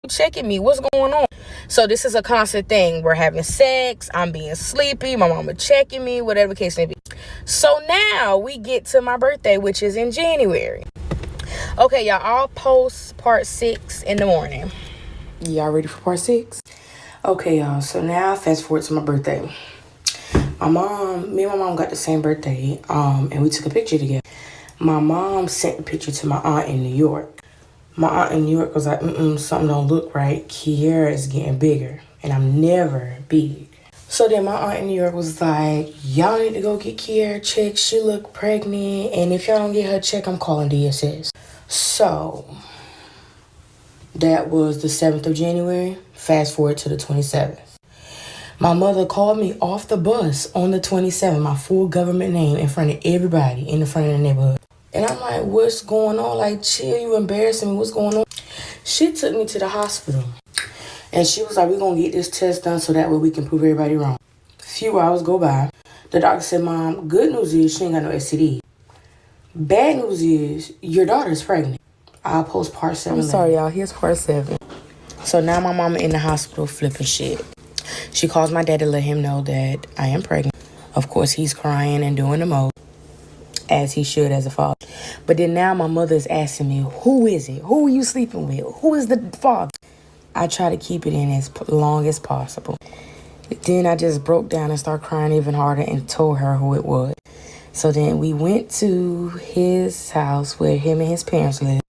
checking me? What's going on? So this is a constant thing. We're having sex. I'm being sleepy. My mama checking me, whatever the case may be. So now we get to my birthday, which is in January. Okay, y'all, I'll post part 6 in the morning. Y'all ready for part 6? Okay, y'all, so now fast forward to my birthday. Me and my mom got the same birthday, and we took a picture together. My mom sent the picture to my aunt in New York. My aunt in New York was like, something don't look right. Kiera is getting bigger, and I'm never big. So then my aunt in New York was like, y'all need to go get Kiera checked. She look pregnant, and if y'all don't get her checked, I'm calling DSS. So that was the 7th of January. Fast forward to the 27th. My mother called me off the bus on the 27th, my full government name in front of everybody in the front of the neighborhood. And I'm like, what's going on? Like, chill, you embarrassing me. What's going on? She took me to the hospital. And she was like, we're going to get this test done so that way we can prove everybody wrong. A few hours go by. The doctor said, Mom, good news is she ain't got no STD. Bad news is your daughter's pregnant. I'll post part 7. I'm sorry, y'all. Here's part 7. So now my mama in the hospital flipping shit. She calls my dad to let him know that I am pregnant. Of course, he's crying and doing the most, as he should as a father. But then now my mother is asking me, who is it? Who are you sleeping with? Who is the father? I try to keep it in as long as possible. Then I just broke down and started crying even harder and told her who it was. So then we went to his house where him and his parents live.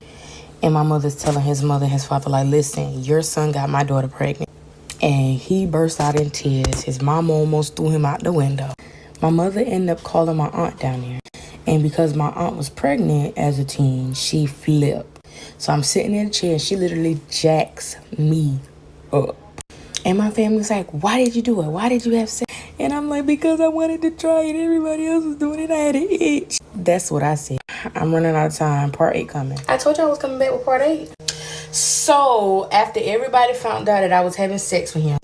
And my mother's telling his mother and his father, like, listen, your son got my daughter pregnant. And he burst out in tears. His mom almost threw him out the window. My mother ended up calling my aunt down there. And because my aunt was pregnant as a teen, she flipped. So I'm sitting in a chair and she literally jacks me up. And my family's like, why did you do it? Why did you have sex? And I'm like, because I wanted to try it. Everybody else was doing it. I had an itch. That's what I said. I'm running out of time. Part 8 coming. I told you I was coming back with part 8. So after everybody found out that I was having sex with him,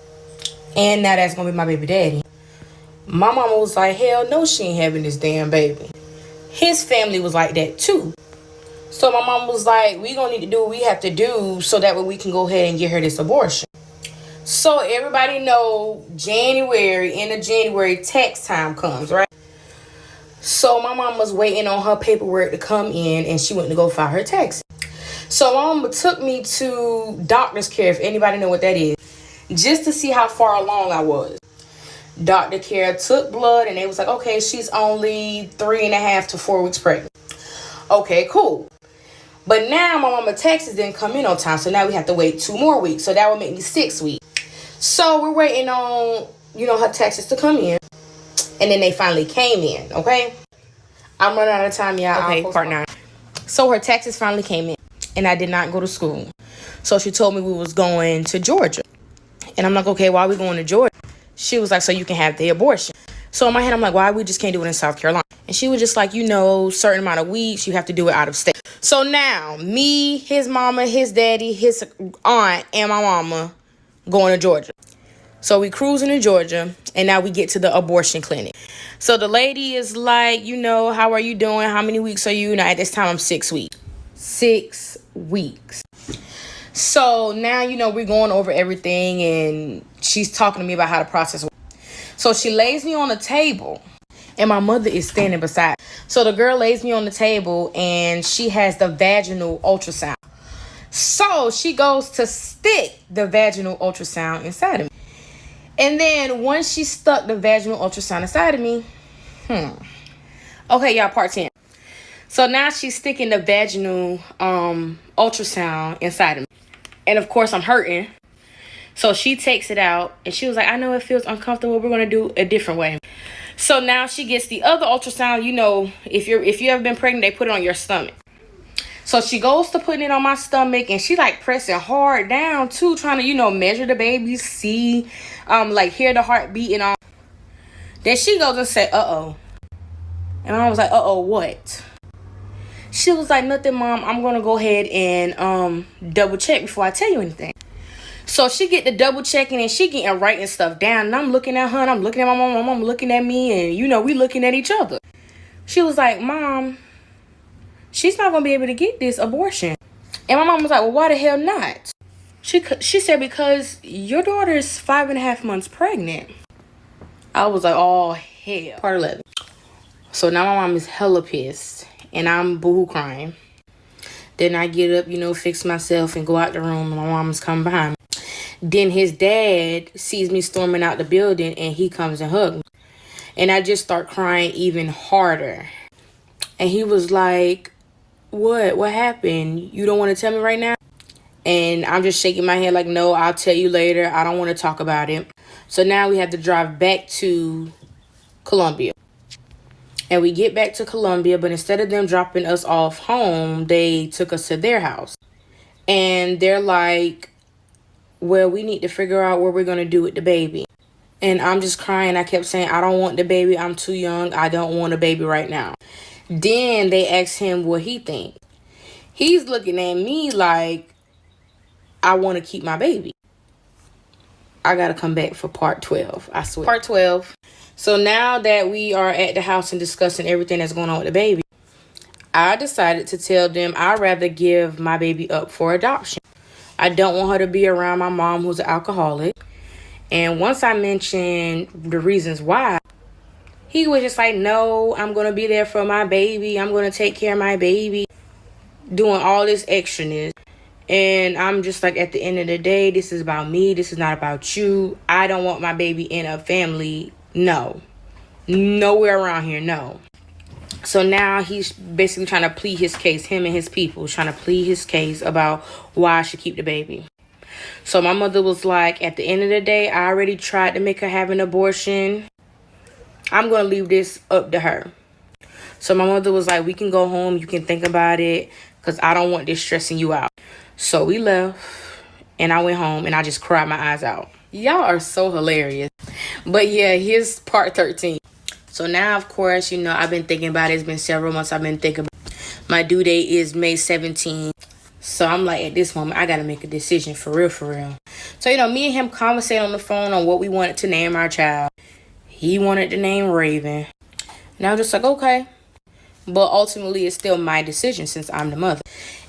and now that's going to be my baby daddy, my mama was like, hell no, she ain't having this damn baby. His family was like that too. So my mom was like, we going to need to do what we have to do so that way we can go ahead and get her this abortion. So everybody know January, end of January, tax time comes, right? So my mom was waiting on her paperwork to come in and she went to go file her taxes. So my mama took me to doctor's care, if anybody know what that is, just to see how far along I was. Doctor care took blood and they was like, okay, she's only 3.5 to 4 weeks pregnant. Okay, cool. But now my mama taxes didn't come in on time, so now we have to wait 2 more weeks. So that would make me 6 weeks. So we're waiting on, her taxes to come in. And then they finally came in, okay? I'm running out of time, y'all. Okay, part 9. So her taxes finally came in. And I did not go to school. So she told me we was going to Georgia. And I'm like, okay, why are we going to Georgia? She was like, so you can have the abortion. So in my head, I'm like, why we just can't do it in South Carolina? And she was just like, certain amount of weeks, you have to do it out of state. So now, me, his mama, his daddy, his aunt, and my mama going to Georgia. So we cruising to Georgia, and now we get to the abortion clinic. So the lady is like, how are you doing? How many weeks are you? Now, at this time, I'm 6 weeks. 6 weeks. So now, we're going over everything, and she's talking to me about how the process works. So she lays me on the table, and my mother is standing beside. So the girl lays me on the table, and she has the vaginal ultrasound. So she goes to stick the vaginal ultrasound inside of me. And then once she stuck the vaginal ultrasound inside of me, okay, y'all, part 10. So now she's sticking the vaginal ultrasound inside of me. And of course, I'm hurting. So she takes it out and she was like, I know it feels uncomfortable. We're going to do a different way. So now she gets the other ultrasound. If you ever been pregnant, they put it on your stomach. So she goes to putting it on my stomach and she like pressing hard down too, trying to, measure the baby, see, hear the heart beating on. Then she goes and say, uh-oh. And I was like, uh-oh, what? She was like, nothing, Mom. I'm going to go ahead and double check before I tell you anything. So she get the double checking and she getting writing stuff down. And I'm looking at her and I'm looking at my mom. My mom looking at me and, we looking at each other. She was like, Mom, she's not going to be able to get this abortion. And my mom was like, well, why the hell not? She said, because your daughter is 5.5 months pregnant. I was like, oh, hell. Part 11. So now my mom is hella pissed. And I'm boohoo crying. Then I get up, fix myself and go out the room. And my mom's coming behind me. Then his dad sees me storming out the building. And he comes and hugs me. And I just start crying even harder. And he was like, what? What happened? You don't want to tell me right now? And I'm just shaking my head like, no, I'll tell you later. I don't want to talk about it. So now we have to drive back to Columbia. And we get back to Columbia, but instead of them dropping us off home, they took us to their house. And they're like, well, we need to figure out what we're going to do with the baby. And I'm just crying. I kept saying, I don't want the baby. I'm too young. I don't want a baby right now. Then they asked him what he thinks. He's looking at me like, I want to keep my baby. I got to come back for part 12. I swear. Part 12. So now that we are at the house and discussing everything that's going on with the baby, I decided to tell them I'd rather give my baby up for adoption. I don't want her to be around my mom, who's an alcoholic. And once I mentioned the reasons why, he was just like, no, I'm going to be there for my baby. I'm going to take care of my baby. Doing all this extraness. And I'm just like, at the end of the day, this is about me. This is not about you. I don't want my baby in a family. No. Nowhere around here. No. So now he's basically trying to plead his case. Him and his people trying to plead his case about why I should keep the baby. So my mother was like, at the end of the day, I already tried to make her have an abortion. I'm going to leave this up to her. So my mother was like, we can go home. You can think about it because I don't want this stressing you out. So we left and I went home and I just cried my eyes out. Y'all are so hilarious. But yeah, here's part 13. So now, of course, I've been thinking about it. It's been several months I've been thinking about it. My due date is May 17th. So I'm like, at this moment, I got to make a decision for real, for real. So, me and him conversated on the phone on what we wanted to name our child. He wanted the name Raven. And I was just like, okay. But ultimately, it's still my decision since I'm the mother.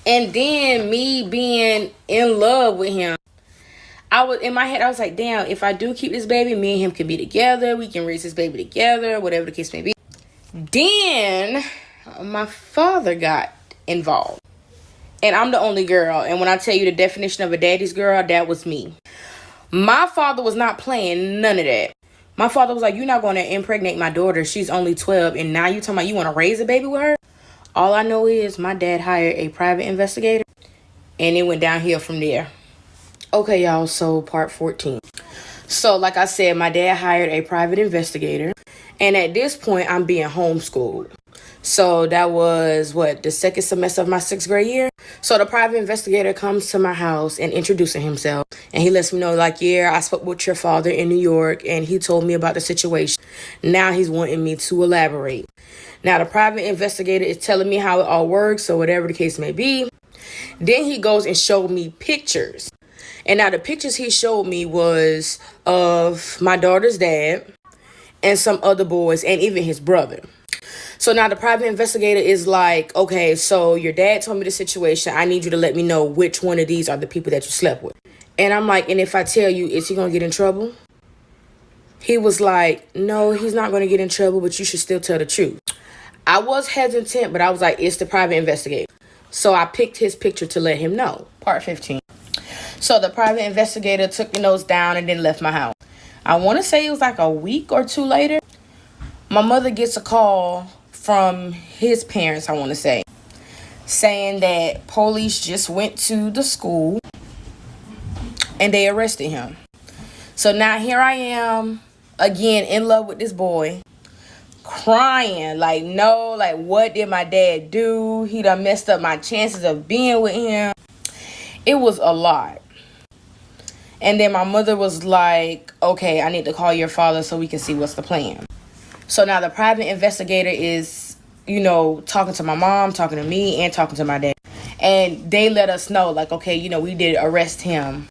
And then me being in love with him, in my head, I was like, damn, if I do keep this baby, me and him can be together. We can raise this baby together, whatever the case may be. Then my father got involved. And I'm the only girl. And when I tell you the definition of a daddy's girl, that was me. My father was not playing none of that. My father was like, you're not going to impregnate my daughter. She's only 12. And now you talking about you want to raise a baby with her? All I know is my dad hired a private investigator. And it went downhill from there. Okay, y'all. So part 14. So like I said, my dad hired a private investigator. And at this point, I'm being homeschooled. So that was, the second semester of my 6th grade year. So the private investigator comes to my house and introducing himself. And he lets me know, like, yeah, I spoke with your father in New York and he told me about the situation. Now he's wanting me to elaborate. Now the private investigator is telling me how it all works, or whatever the case may be. Then he goes and showed me pictures. And now the pictures he showed me was of my daughter's dad and some other boys and even his brother. So now the private investigator is like, okay, so your dad told me the situation. I need you to let me know which one of these are the people that you slept with. And I'm like, and if I tell you, is he going to get in trouble? He was like, no, he's not going to get in trouble, but you should still tell the truth. I was hesitant, but I was like, it's the private investigator. So I picked his picture to let him know. Part 15. So the private investigator took the notes down and then left my house. I want to say it was like a week or two later. My mother gets a call from his parents, I want to say, saying that police just went to the school and they arrested him. So now here I am, again, in love with this boy, crying, like, no, like, what did my dad do? He done messed up my chances of being with him. It was a lot. And then my mother was like, okay, I need to call your father so we can see what's the plan. So now the private investigator is, talking to my mom, talking to me, and talking to my dad. And they let us know, like, okay, we did arrest him.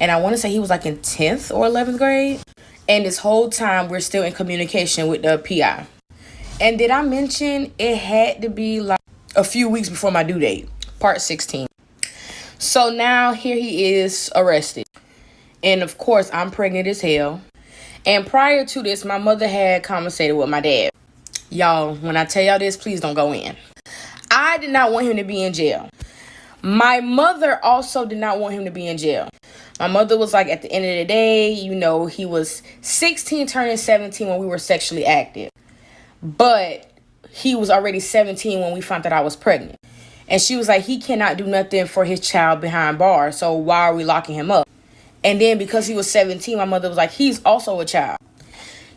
And I want to say he was like in 10th or 11th grade. And this whole time we're still in communication with the PI. And did I mention it had to be like a few weeks before my due date? Part 16. So now here he is arrested. And of course, I'm pregnant as hell. And prior to this, my mother had conversated with my dad. Y'all, when I tell y'all this, please don't go in. I did not want him to be in jail. My mother also did not want him to be in jail. My mother was like, at the end of the day, you know, he was 16 turning 17 when we were sexually active. But he was already 17 when we found out I was pregnant. And she was like, he cannot do nothing for his child behind bars. So why are we locking him up? And then because he was 17, my mother was like, he's also a child.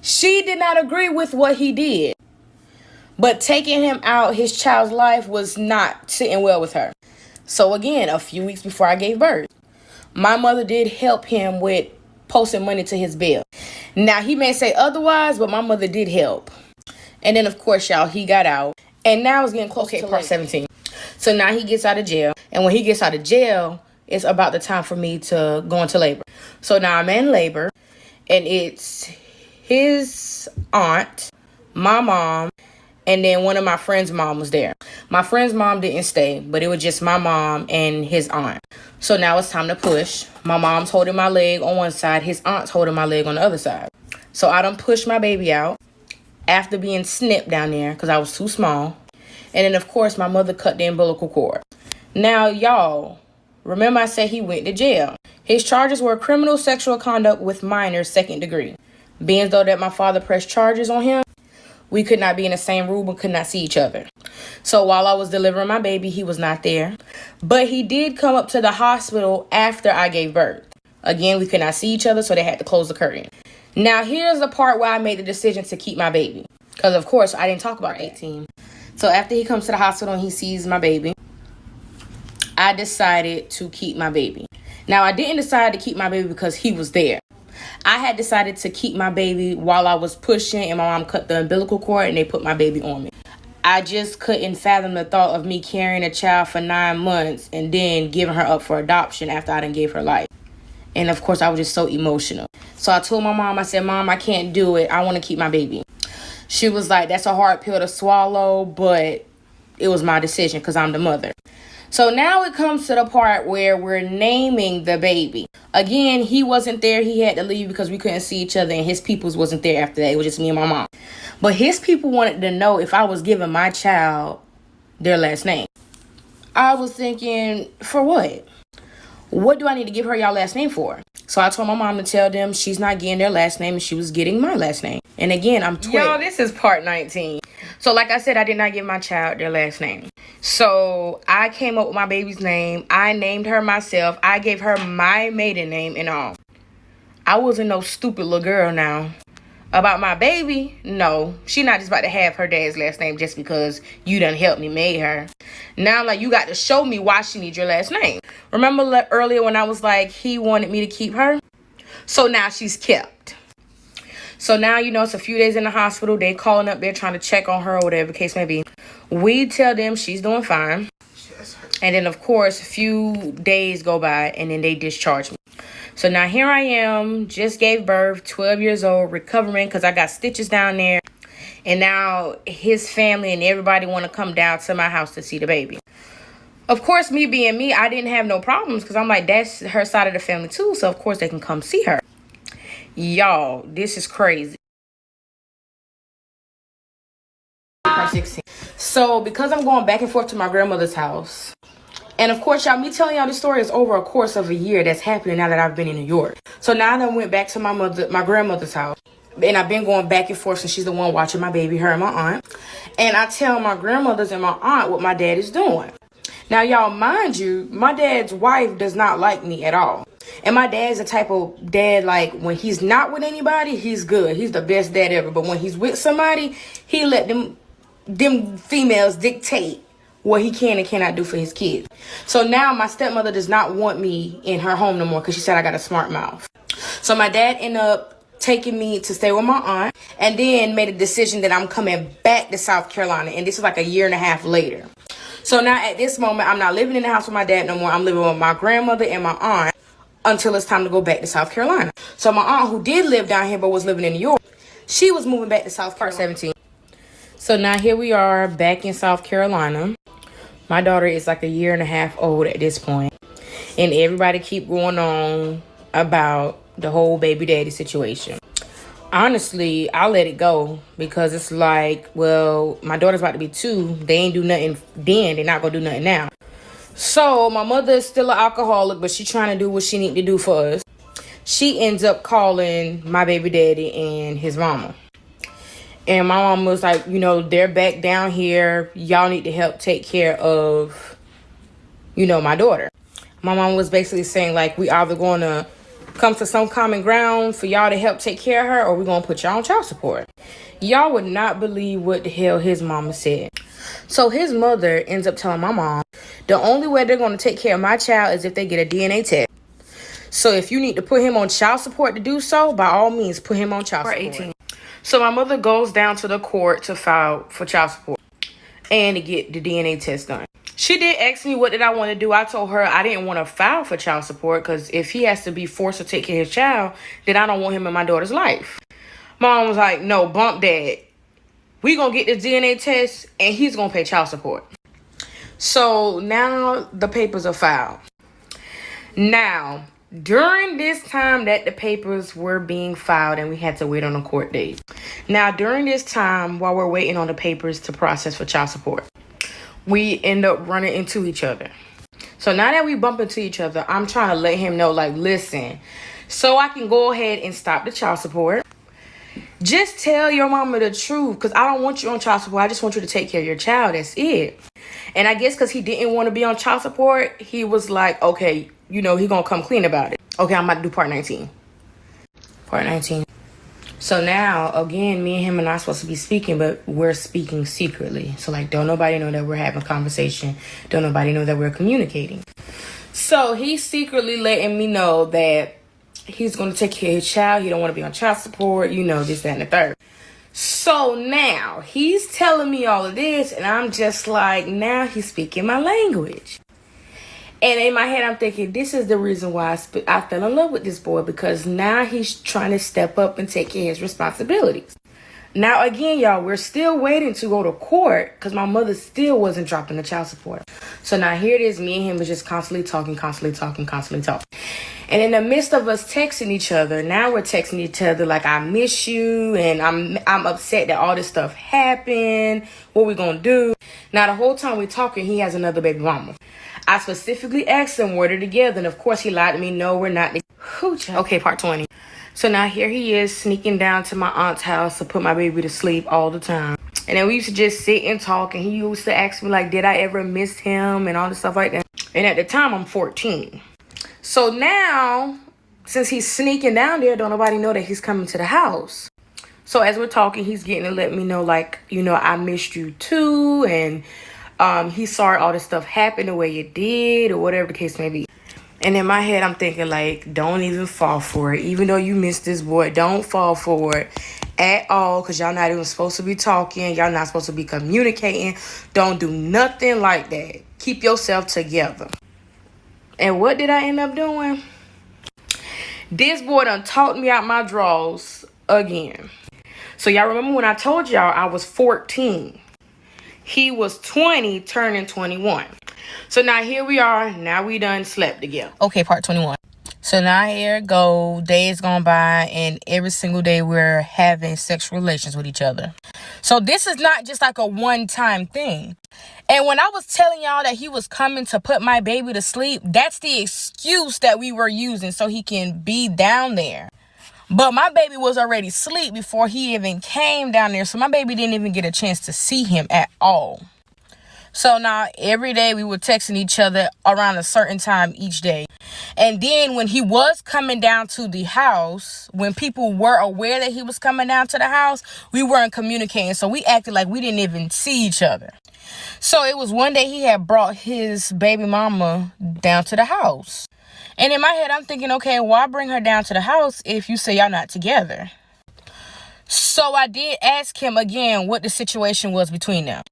She did not agree with what he did. But taking him out his child's life was not sitting well with her. So again, a few weeks before I gave birth, my mother did help him with posting money to his bill. Now, he may say otherwise, but my mother did help. And then, of course, y'all, he got out. And now it's getting close to part 17. So now he gets out of jail. And when he gets out of jail, it's about the time for me to go into labor. So now I'm in labor. And it's his aunt, my mom, and then one of my friend's mom was there. My friend's mom didn't stay, but it was just my mom and his aunt. So now it's time to push. My mom's holding my leg on one side. His aunt's holding my leg on the other side. So I done pushed my baby out after being snipped down there because I was too small. And then, of course, my mother cut the umbilical cord. Now, y'all, remember I said he went to jail. His charges were criminal sexual conduct with minors, 2nd degree. Being as though that my father pressed charges on him, we could not be in the same room and could not see each other. So while I was delivering my baby, he was not there. But he did come up to the hospital after I gave birth. Again, we could not see each other, so they had to close the curtain. Now, here's the part where I made the decision to keep my baby. Because, of course, I didn't talk about 18. So after he comes to the hospital and he sees my baby, I decided to keep my baby. Now, I didn't decide to keep my baby because he was there. I had decided to keep my baby while I was pushing and my mom cut the umbilical cord and they put my baby on me. I just couldn't fathom the thought of me carrying a child for 9 months and then giving her up for adoption after I done gave her life. And of course, I was just so emotional. So I told my mom, I said, Mom, I can't do it. I want to keep my baby. She was like, that's a hard pill to swallow, but it was my decision because I'm the mother. So now it comes to the part where we're naming the baby. Again, he wasn't there. He had to leave because we couldn't see each other and his peoples wasn't there after that. It was just me and my mom. But his people wanted to know if I was giving my child their last name. I was thinking, for what? What do I need to give her y'all last name for? So I told my mom to tell them she's not getting their last name and she was getting my last name. And again, I'm 12. Y'all, this is part 19. So like I said, I did not give my child their last name. So I came up with my baby's name. I named her myself. I gave her my maiden name and all. I wasn't no stupid little girl now. About my baby, no. She not just about to have her dad's last name just because you done helped me made her. Now I'm like, you got to show me why she needs your last name. Remember earlier when I was like, he wanted me to keep her? So now she's kept. So now, you know, it's a few days in the hospital. They calling up there trying to check on her or whatever the case may be. We tell them she's doing fine. And then, of course, a few days go by and then they discharge me. So now here I am, just gave birth, 12 years old, recovering because I got stitches down there. And now his family and everybody want to come down to my house to see the baby. Of course, me being me, I didn't have no problems because I'm like, that's her side of the family too. So, of course, they can come see her. Y'all, this is crazy. So, because I'm going back and forth to my grandmother's house, and of course, y'all, me telling y'all this story is over a course of a year that's happening now that I've been in New York. So now I went back to my grandmother's house. And I've been going back and forth since she's the one watching my baby, her and my aunt. And I tell my grandmothers and my aunt what my dad is doing. Now, y'all, mind you, my dad's wife does not like me at all. And my dad's the type of dad, like, when he's not with anybody, he's good. He's the best dad ever. But when he's with somebody, he let them females dictate what he can and cannot do for his kids. So now my stepmother does not want me in her home no more because she said I got a smart mouth. So my dad ended up taking me to stay with my aunt and then made a decision that I'm coming back to South Carolina. And this is like a year and a half later. So now at this moment, I'm not living in the house with my dad no more. I'm living with my grandmother and my aunt until it's time to go back to South Carolina. So my aunt, who did live down here but was living in New York, she was moving back to South Carolina. Part 17. So now here we are back in South Carolina. My daughter is like a year and a half old at this point. And everybody keep going on about the whole baby daddy situation. Honestly, I let it go because it's like, well, my daughter's about to be 2. They ain't do nothing then. They're not going to do nothing now. So my mother is still an alcoholic, but she trying to do what she need to do for us. She ends up calling my baby daddy and his mama. And my mom was like, they're back down here. Y'all need to help take care of, my daughter. My mom was basically saying, like, we either going to come to some common ground for y'all to help take care of her, or we're going to put y'all on child support. Y'all would not believe what the hell his mama said. So his mother ends up telling my mom, the only way they're going to take care of my child is if they get a DNA test. So if you need to put him on child support to do so, by all means, put him on child support. 18. So my mother goes down to the court to file for child support and to get the DNA test done. She did ask me what did I want to do. I told her I didn't want to file for child support because if he has to be forced to take care of his child, then I don't want him in my daughter's life. Mom was like, no, bump that. We gonna get the DNA test and he's gonna pay child support. So now the papers are filed. Now, during this time that the papers were being filed and we had to wait on a court date. Now, during this time, while we're waiting on the papers to process for child support, we end up running into each other. So now that we bump into each other, I'm trying to let him know, like, listen, so I can go ahead and stop the child support. Just tell your mama the truth, because I don't want you on child support. I just want you to take care of your child. That's it. And I guess because he didn't want to be on child support, he was like, okay, he gonna come clean about it. Okay, I'm about to do part 19. Part 19. So now, again, me and him are not supposed to be speaking, but we're speaking secretly. So, like, don't nobody know that we're having a conversation. Don't nobody know that we're communicating. So he's secretly letting me know that he's going to take care of his child. He don't want to be on child support, this, that, and the third. So now he's telling me all of this, and I'm just like, now he's speaking my language. And in my head, I'm thinking, this is the reason why I fell in love with this boy, because now he's trying to step up and take care of his responsibilities. Now, again, y'all, we're still waiting to go to court because my mother still wasn't dropping the child support. So now here it is. Me and him was just constantly talking. And in the midst of us texting each other, now we're texting each other like, I miss you. And I'm upset that all this stuff happened. What we going to do? Now, the whole time we're talking, he has another baby mama. I specifically asked him, were they together? And of course, he lied to me. No, we're not. Okay, part 20. So now here he is sneaking down to my aunt's house to put my baby to sleep all the time. And then we used to just sit and talk. And he used to ask me, like, did I ever miss him and all this stuff like that. And at the time, I'm 14. So now, since he's sneaking down there, don't nobody know that he's coming to the house. So as we're talking, he's getting to let me know, like, I missed you too. And he's sorry all this stuff happened the way it did or whatever the case may be. And in my head, I'm thinking, like, don't even fall for it. Even though you missed this boy, don't fall for it at all, because y'all not even supposed to be talking. Y'all not supposed to be communicating. Don't do nothing like that. Keep yourself together. And what did I end up doing? This boy done talked me out my drawers again. So y'all remember when I told y'all I was 14? He was 20, turning 21. So now here we are. Now we done slept together. Okay, part 21. So now here it go. Days gone by, and every single day we're having sexual relations with each other. So this is not just like a one-time thing. And when I was telling y'all that he was coming to put my baby to sleep, that's the excuse that we were using so he can be down there. But my baby was already asleep before he even came down there. So my baby didn't even get a chance to see him at all. So now every day we were texting each other around a certain time each day. And then when he was coming down to the house, when people were aware that he was coming down to the house, we weren't communicating. So we acted like we didn't even see each other. So it was one day he had brought his baby mama down to the house. And in my head, I'm thinking, okay, why bring her down to the house if you say y'all not together? So I did ask him again what the situation was between them.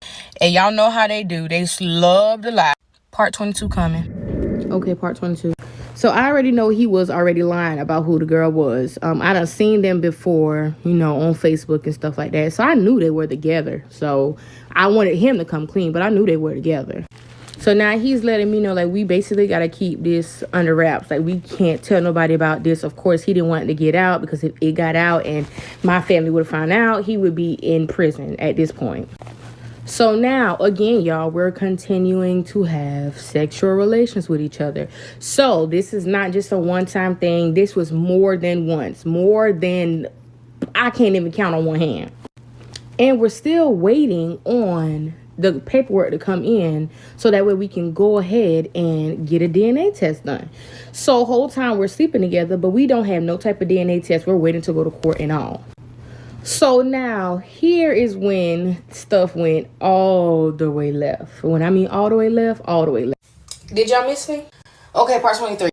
And y'all know how they do. They love to lie. Part 22 coming. Okay, part 22. So I already know he was already lying about who the girl was. I done seen them before, on Facebook and stuff like that. So I knew they were together. So I wanted him to come clean, but I knew they were together. So now he's letting me know, like, we basically got to keep this under wraps. Like, we can't tell nobody about this. Of course, he didn't want it to get out, because if it got out and my family would have found out, he would be in prison at this point. So now, again, y'all, we're continuing to have sexual relations with each other. So this is not just a one-time thing. This was more than once. More than, I can't even count on one hand. And we're still waiting on the paperwork to come in so that way we can go ahead and get a DNA test done. So whole time we're sleeping together, but we don't have no type of DNA test. We're waiting to go to court and all. So now here is when stuff went all the way left. When I mean all the way left, all the way left. Did y'all miss me? Okay, part 23.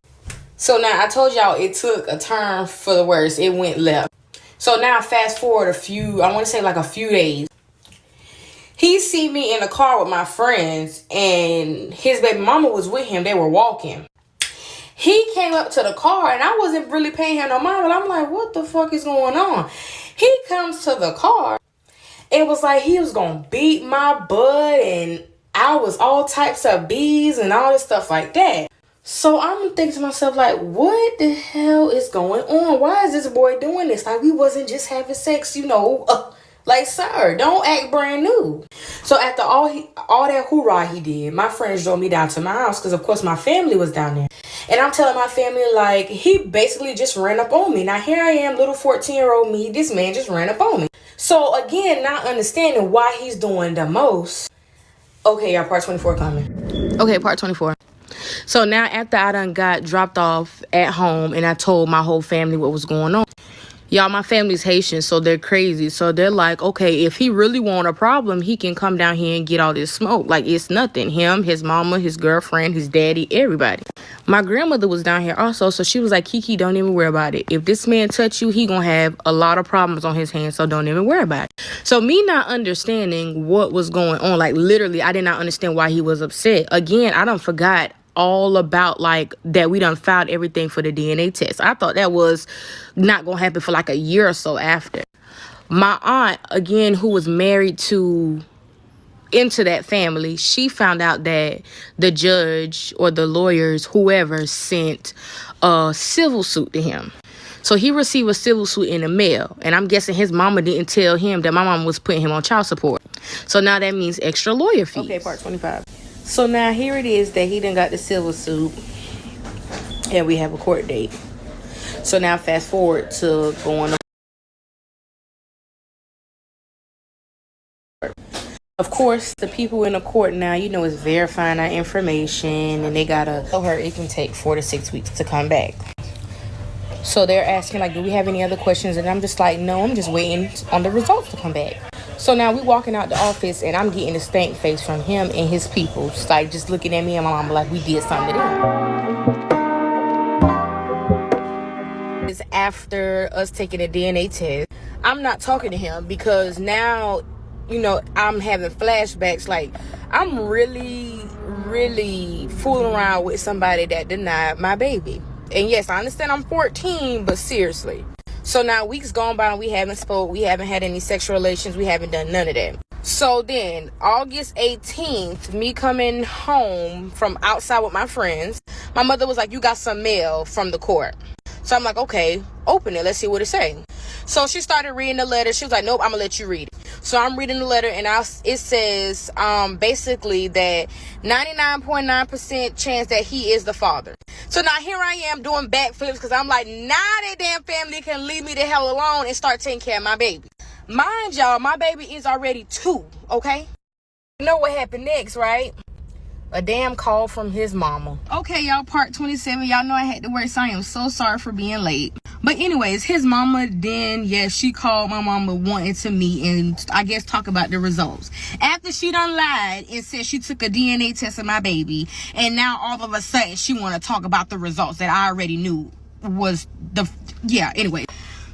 So now I told y'all it took a turn for the worse. It went left. So now fast forward a few days. He see me in the car with my friends, and his baby mama was with him. They were walking. He came up to the car, and I wasn't really paying him no mind, but I'm like, what the fuck is going on? He comes to the car. It was like he was gonna beat my butt, and I was all types of bees and all this stuff like that. So I'm thinking to myself, like, what the hell is going on? Why is this boy doing this? Like, we wasn't just having sex, like, sir, don't act brand new. So after all that hoorah he did, my friends drove me down to my house, because of course my family was down there. And I'm telling my family, like, he basically just ran up on me. Now here I am, little 14-year-old me, this man just ran up on me. So again, not understanding why he's doing the most. Okay, y'all, part 24 coming. Okay, part 24. So now after I done got dropped off at home and I told my whole family what was going on. Y'all, my family's Haitian, so they're crazy. So they're like, okay, if he really want a problem, he can come down here and get all this smoke. Like, it's nothing. Him, his mama, his girlfriend, his daddy, everybody. My grandmother was down here also, so she was like, Kiki, don't even worry about it. If this man touch you, he gonna have a lot of problems on his hands, so don't even worry about it. So me not understanding what was going on, like, literally, I did not understand why he was upset. Again, I done forgot all about, like, that we done filed everything for the DNA test. I thought that was not gonna happen for like a year or so after. My aunt, again, who was married into that family, she found out that the judge or the lawyers, whoever, sent a civil suit to him. So he received a civil suit in the mail, and I'm guessing his mama didn't tell him that my mama was putting him on child support. So now that means extra lawyer fees. Okay, part 25. So now here it is that he done got the civil suit, and we have a court date. So now fast forward to going on. Of course, the people in the court now, is verifying our information, and they gotta tell her it can take 4 to 6 weeks to come back. So they're asking, like, do we have any other questions? And I'm just like, no, I'm just waiting on the results to come back. So now we walking out the office, and I'm getting a stank face from him and his people. Just like, just looking at me and my mom like we did something to them. It's after us taking a DNA test. I'm not talking to him because now, I'm having flashbacks. Like, I'm really, really fooling around with somebody that denied my baby. And yes, I understand I'm 14, but seriously. So now weeks gone by and we haven't spoke. We haven't had any sexual relations. We haven't done none of that. So then August 18th, me coming home from outside with my friends, my mother was like, you got some mail from the court. So I'm like, okay, open it. Let's see what it say. So she started reading the letter. She was like, nope, I'm going to let you read it. So I'm reading the letter, and it says basically that 99.9% chance that he is the father. So now here I am doing backflips because I'm like, now that damn family can leave me the hell alone and start taking care of my baby. Mind y'all, my baby is already 2, okay? You know what happened next, right? A damn call from his mama. Okay, y'all, part 27. Y'all know I had to work, so I am so sorry for being late. But anyways, his mama then, she called my mama wanting to meet and I guess talk about the results. After she done lied and said she took a DNA test of my baby, and now all of a sudden she want to talk about the results that I already knew was anyway.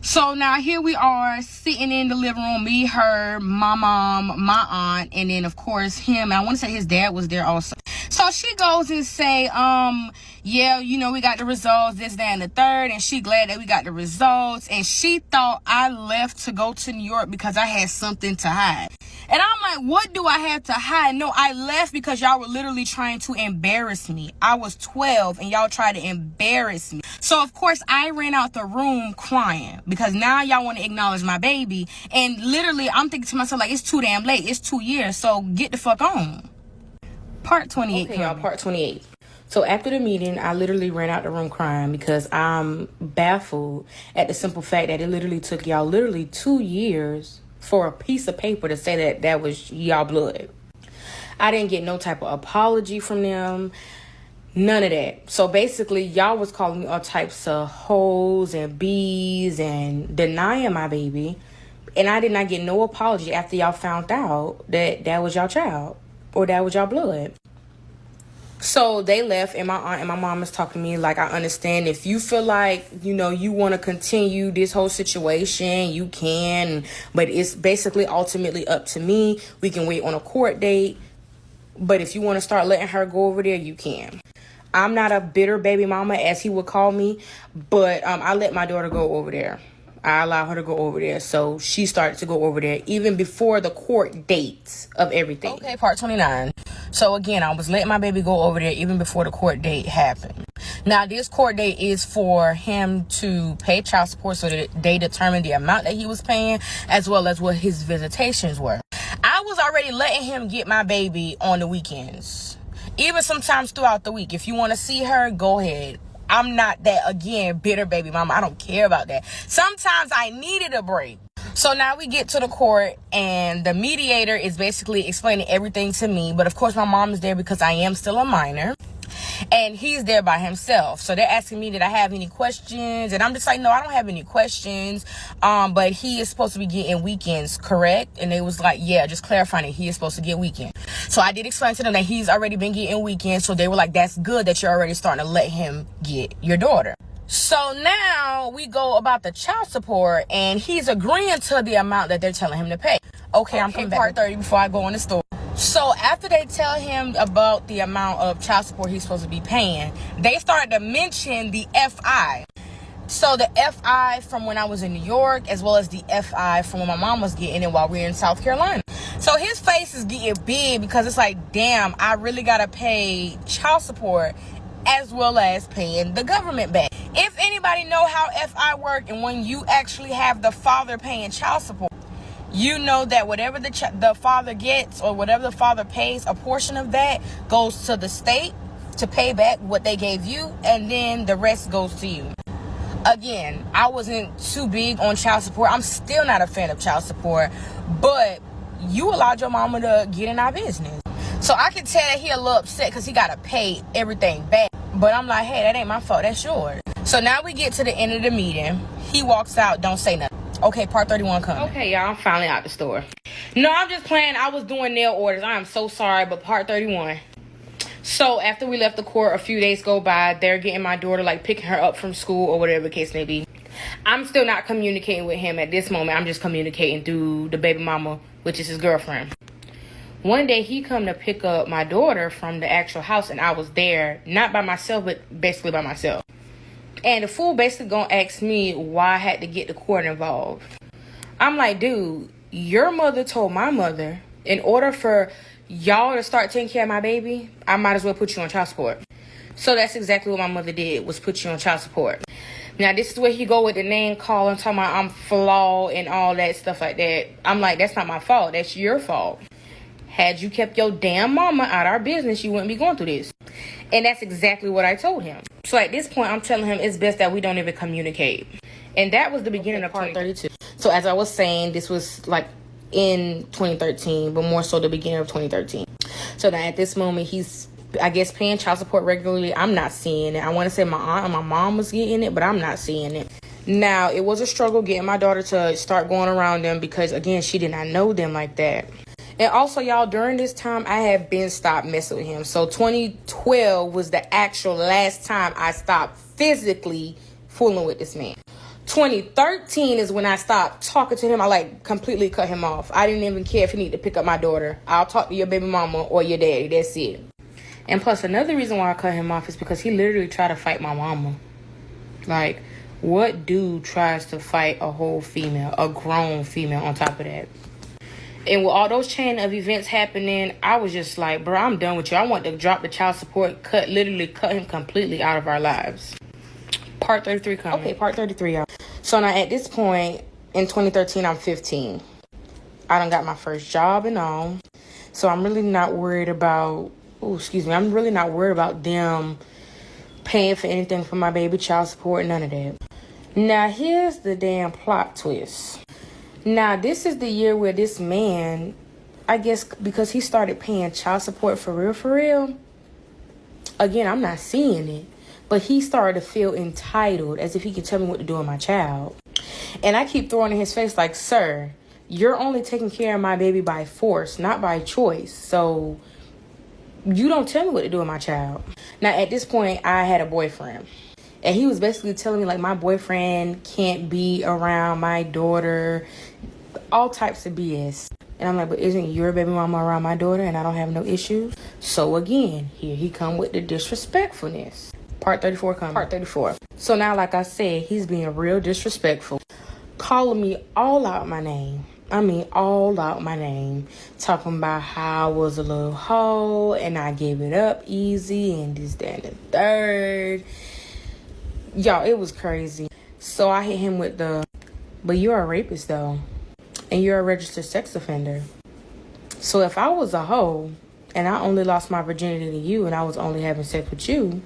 So now here we are sitting in the living room, me, her, my mom, my aunt, and then of course him. I want to say his dad was there also. So she goes and say, we got the results, this, that, and the third, and she glad that we got the results, and she thought I left to go to New York because I had something to hide. And I'm like, what do I have to hide? No, I left because y'all were literally trying to embarrass me. I was 12 and y'all tried to embarrass me. So, of course, I ran out the room crying because now y'all want to acknowledge my baby. And literally, I'm thinking to myself, like, it's too damn late. It's 2 years. So get the fuck on. Part 28. Okay, y'all, part 28. So after the meeting, I literally ran out the room crying because I'm baffled at the simple fact that it literally took y'all 2 years for a piece of paper to say that that was y'all blood. I didn't get no type of apology from them. None of that. So basically, y'all was calling me all types of hoes and bees and denying my baby. And I did not get no apology after y'all found out that that was y'all child or that was y'all blood. So they left, and my aunt and my mom is talking to me like, I understand if you feel like, you know, you want to continue this whole situation, you can, but it's basically ultimately up to me. We can wait on a court date, but if you want to start letting her go over there, you can. I'm not a bitter baby mama, as he would call me, but I let my daughter go over there. I allow her to go over there. So she started to go over there even before the court dates of everything. Okay, part 29. So again, I was letting my baby go over there even before the court date happened. Now, this court date is for him to pay child support so that they determine the amount that he was paying as well as what his visitations were. I was already letting him get my baby on the weekends, even sometimes throughout the week. If you want to see her, go ahead. I'm not that, again, bitter baby mama. I don't care about that. Sometimes I needed a break. So now we get to the court, and the mediator is basically explaining everything to me. But of course, my mom is there because I am still a minor. And he's there by himself. So they're asking me, did I have any questions? And I'm just like, no, I don't have any questions. But he is supposed to be getting weekends, correct? And they was like, yeah, just clarifying it. He is supposed to get weekends. So I did explain to them that he's already been getting weekends. So they were like, that's good that you're already starting to let him get your daughter. So now we go about the child support, and he's agreeing to the amount that they're telling him to pay. Okay, I'm coming back part 30 before I go in the store. So after they tell him about the amount of child support he's supposed to be paying, they started to mention the FI. So the FI from when I was in New York, as well as the FI from when my mom was getting it while we were in South Carolina. So his face is getting big because it's like, damn, I really got to pay child support as well as paying the government back. If anybody know how FI work, and when you actually have the father paying child support, you know that whatever the father gets or whatever the father pays, a portion of that goes to the state to pay back what they gave you, and then the rest goes to you. Again, I wasn't too big on child support. I'm still not a fan of child support, but you allowed your mama to get in our business. So I can tell that he a little upset because he got to pay everything back. But I'm like, hey, that ain't my fault. That's yours. So now we get to the end of the meeting. He walks out, don't say nothing. Okay, part 31 coming. Okay, y'all, I'm finally out the store. No, I'm just playing. I was doing nail orders. I am so sorry, but part 31. So after we left the court, a few days go by. They're getting my daughter, like picking her up from school or whatever the case may be. I'm still not communicating with him at this moment. I'm just communicating through the baby mama, which is his girlfriend. One day he come to pick up my daughter from the actual house, and I was there, not by myself, but basically by myself. And the fool basically gonna ask me why I had to get the court involved. I'm like, dude, your mother told my mother, in order for y'all to start taking care of my baby, I might as well put you on child support. So that's exactly what my mother did, was put you on child support. Now, this is where he go with the name calling, talking about I'm flawed and all that stuff like that. I'm like, that's not my fault. That's your fault. Had you kept your damn mama out of our business, you wouldn't be going through this. And that's exactly what I told him. So at this point, I'm telling him it's best that we don't even communicate. And that was the beginning of part 32. So as I was saying, this was like in 2013, but more so the beginning of 2013. So now at this moment, he's, I guess, paying child support regularly. I'm not seeing it. I want to say my aunt and my mom was getting it, but I'm not seeing it. Now, it was a struggle getting my daughter to start going around them because, again, she did not know them like that. And also, y'all, during this time, I have been stopped messing with him. So 2012 was the actual last time I stopped physically fooling with this man. 2013 is when I stopped talking to him. I like completely cut him off. I didn't even care if he needed to pick up my daughter. I'll talk to your baby mama or your daddy. That's it. And plus, another reason why I cut him off is because he literally tried to fight my mama. Like, what dude tries to fight a whole female, a grown female on top of that? And with all those chain of events happening, I was just like, bro, I'm done with you. I want to drop the child support, literally cut him completely out of our lives. Part 33 coming. Okay, part 33, y'all. So now at this point, in 2013, I'm 15. I done got my first job and all. So I'm really not worried about, I'm really not worried about them paying for anything for my baby, child support, none of that. Now, here's the damn plot twist. Now, this is the year where this man, I guess because he started paying child support for real, again, I'm not seeing it, but he started to feel entitled as if he could tell me what to do with my child. And I keep throwing in his face like, sir, you're only taking care of my baby by force, not by choice. So you don't tell me what to do with my child. Now, at this point, I had a boyfriend. And he was basically telling me, like, my boyfriend can't be around my daughter. All types of BS. And I'm like, but isn't your baby mama around my daughter and I don't have no issues? So, again, here he come with the disrespectfulness. Part 34 coming. Part 34. So now, like I said, he's being real disrespectful. Calling me all out my name. I mean, all out my name. Talking about how I was a little hoe and I gave it up easy and this, that, and the third. Y'all, it was crazy. So I hit him with but you're a rapist though. And you're a registered sex offender. So if I was a hoe and I only lost my virginity to you and I was only having sex with you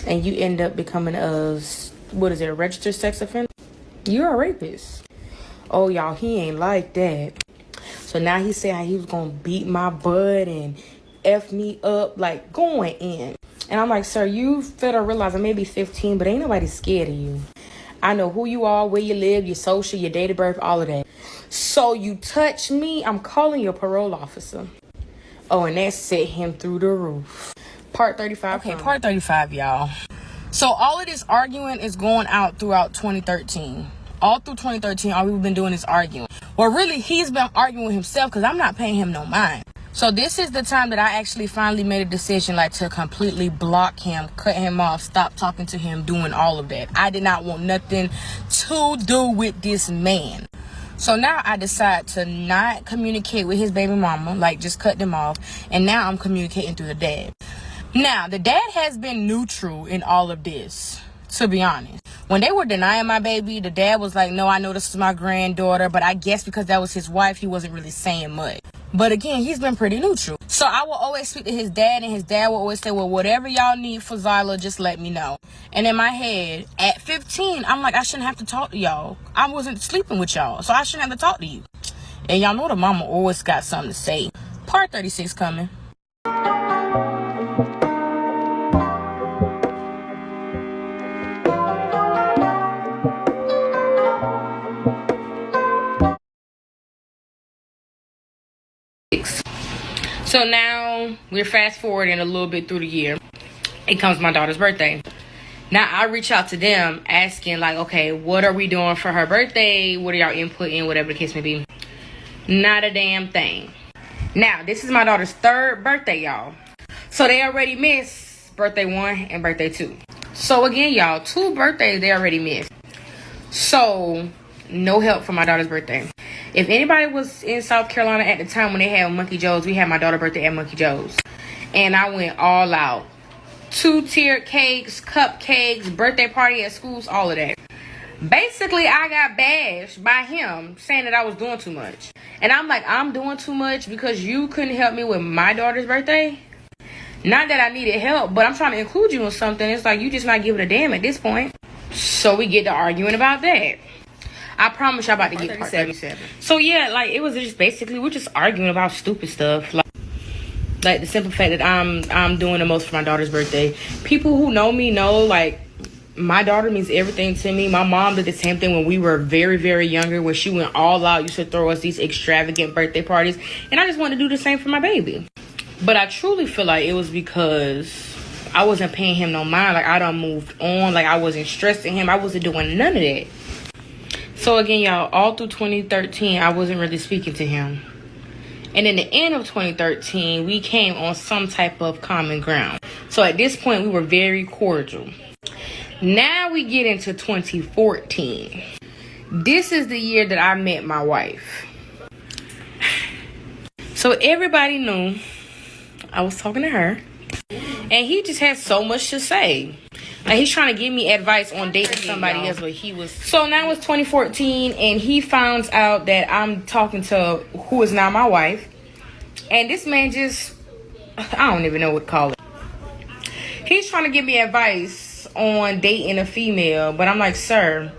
and you end up becoming a registered sex offender? You're a rapist. Oh, y'all, he ain't like that. So now he said how he was going to beat my butt and F me up, like going in. And I'm like, sir, you better realize I may be 15, but ain't nobody scared of you. I know who you are, where you live, your social, your date of birth, all of that. So you touch me, I'm calling your parole officer. Oh, and that set him through the roof. Part 35. Okay, part 35, y'all. So all of this arguing is going out throughout 2013. All through 2013, all we've been doing is arguing. Well, really, he's been arguing with himself because I'm not paying him no mind. So this is the time that I actually finally made a decision, like, to completely block him, cut him off, stop talking to him, doing all of that. I did not want nothing to do with this man. So now I decide to not communicate with his baby mama, like just cut them off. And now I'm communicating through the dad. Now, the dad has been neutral in all of this, to be honest. When they were denying my baby, the dad was like, no, I know this is my granddaughter. But I guess because that was his wife, he wasn't really saying much. But again, he's been pretty neutral. So I will always speak to his dad, and his dad will always say, well, whatever y'all need for Zyla, just let me know. And in my head, at 15, I'm like, I shouldn't have to talk to y'all. I wasn't sleeping with y'all, so I shouldn't have to talk to you. And y'all know the mama always got something to say. Part 36 coming. So now we're fast forwarding a little bit through the year. It comes my daughter's birthday. Now I reach out to them asking, like, okay, what are we doing for her birthday? What are y'all input in? Whatever the case may be. Not a damn thing. Now, this is my daughter's third birthday, y'all. So they already missed birthday 1 and birthday 2. So again, y'all, 2 birthdays they already missed. So no help for my daughter's birthday. If anybody was in South Carolina at the time when they had Monkey Joe's, we had my daughter's birthday at Monkey Joe's. And I went all out. 2-tiered cakes, cupcakes, birthday party at schools, all of that. Basically, I got bashed by him saying that I was doing too much. And I'm like, I'm doing too much because you couldn't help me with my daughter's birthday? Not that I needed help, but I'm trying to include you in something. It's like you just not giving a damn at this point. So we get to arguing about that. I promise y'all about to get part 37. So yeah, like it was just basically we're just arguing about stupid stuff. Like the simple fact that I'm doing the most for my daughter's birthday. People who know me know, like, my daughter means everything to me. My mom did the same thing when we were very, very younger, where she went all out, used to throw us these extravagant birthday parties. And I just wanted to do the same for my baby. But I truly feel like it was because I wasn't paying him no mind. Like, I done moved on. Like, I wasn't stressing him. I wasn't doing none of that. So again, y'all, all through 2013, I wasn't really speaking to him. And in the end of 2013, we came on some type of common ground. So at this point, we were very cordial. Now we get into 2014. This is the year that I met my wife. So everybody knew I was talking to her. And he just had so much to say. Like, he's trying to give me advice on dating somebody else, but he was... So now it's 2014, and he finds out that I'm talking to who is now my wife. And this man just... I don't even know what to call it. He's trying to give me advice on dating a female, but I'm like, sir,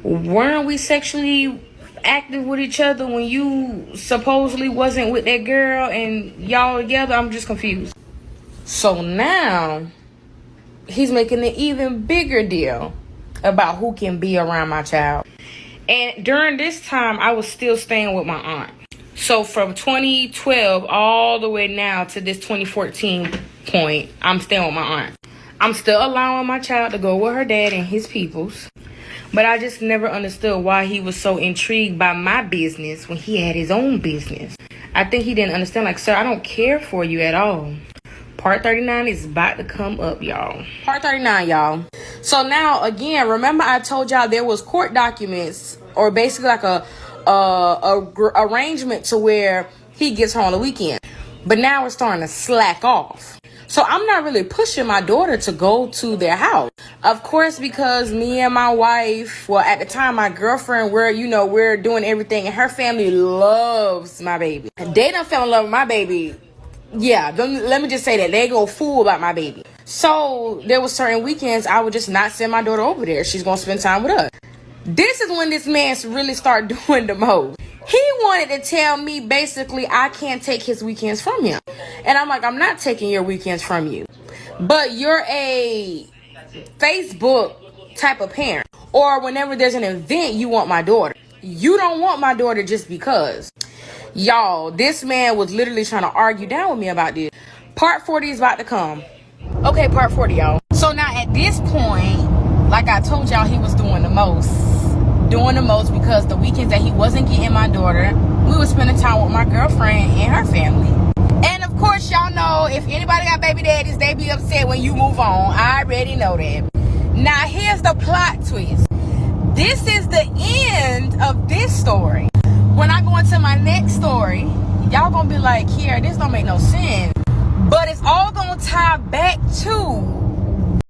weren't we sexually active with each other when you supposedly wasn't with that girl and y'all together? I'm just confused. So now he's making an even bigger deal about who can be around my child. And during this time, I was still staying with my aunt. So from 2012 all the way now to this 2014 point, I'm staying with my aunt. I'm still allowing my child to go with her dad and his peoples. But I just never understood why he was so intrigued by my business when he had his own business. I think he didn't understand. Like, sir, I don't care for you at all. Part 39 is about to come up, y'all. Part 39, y'all. So now, again, remember I told y'all there was court documents, or basically like a arrangement to where he gets her on the weekend. But now we're starting to slack off. So I'm not really pushing my daughter to go to their house. Of course, because me and my wife, well, at the time, my girlfriend, we're doing everything, and her family loves my baby. They done fell in love with my baby. Yeah, let me just say that. They go fool about my baby. So there was certain weekends I would just not send my daughter over there. She's going to spend time with us. This is when this man really started doing the most. He wanted to tell me basically I can't take his weekends from him. And I'm like, I'm not taking your weekends from you. But you're a Facebook type of parent. Or whenever there's an event, you want my daughter. You don't want my daughter just because. Y'all, this man was literally trying to argue down with me about this. Part 40 is about to come. Okay, part 40, y'all. So now at this point, like I told y'all, he was doing the most. Because the weekends that he wasn't getting my daughter, we was spending time with my girlfriend and her family. And of course, y'all know, if anybody got baby daddies, they be upset when you move on. I already know that. Now, here's the plot twist. This is the end of this story. When I go into my next story, y'all gonna be like, here, this don't make no sense. But it's all gonna tie back to